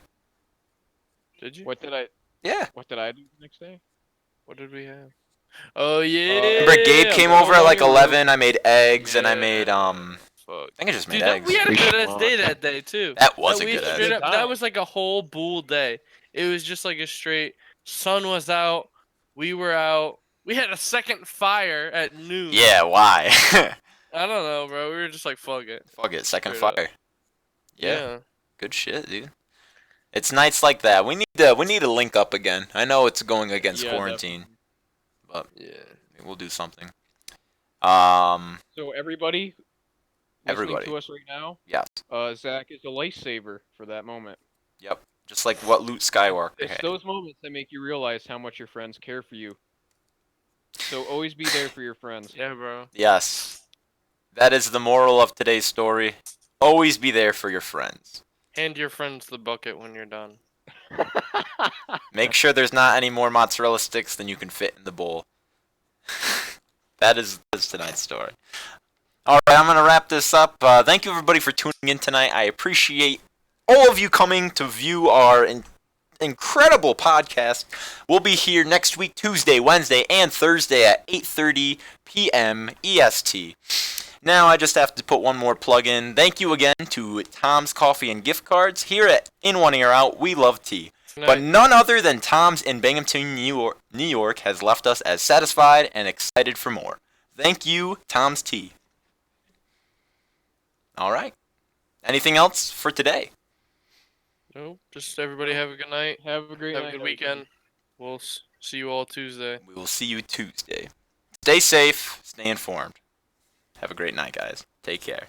Did you? What did I Yeah. do the next day? What did we have? Oh yeah. Remember Gabe came but over at like only 11. I made eggs and I made Fuck. I think I just made Dude, eggs. we had a We good ass should day that day too. That was a we good straight egg. up, that was like a whole bull day. It was just like a straight. Sun was out. We were out. We had a second fire at noon. Yeah, why? I don't know, bro. We were just like, fuck it. Fuck it, second Straight up. fire. Yeah, good shit, dude. It's nights like that. We need to link up again. I know it's going against Yeah, quarantine, but Yeah. we'll do something. So everybody listening Everybody. to us right now, Yes. Zach is a lifesaver for that moment. Yep. Just like what Luke Skywalker It's had. those moments that make you realize how much your friends care for you. So always be there for your friends. Yeah, bro. Yes. That is the moral of today's story. Always be there for your friends. Hand your friends the bucket when you're done. Make sure there's not any more mozzarella sticks than you can fit in the bowl. That is tonight's story. All right, I'm going to wrap this up. Thank you, everybody, for tuning in tonight. I appreciate all of you coming to view our incredible podcast. We'll be here next week, Tuesday, Wednesday, and Thursday at 8:30 p.m. EST. Now I just have to put one more plug in. Thank you again to Tom's Coffee and Gift Cards. Here at In One Ear Out, we love tea. But none other than Tom's in Binghamton, New York has left us as satisfied and excited for more. Thank you, Tom's Tea. All right. Anything else for today? Nope. Just everybody have a good night. Have a great Have night. a good everybody. weekend. We'll see you all Tuesday. We will see you Tuesday. Stay safe. Stay informed. Have a great night, guys. Take care.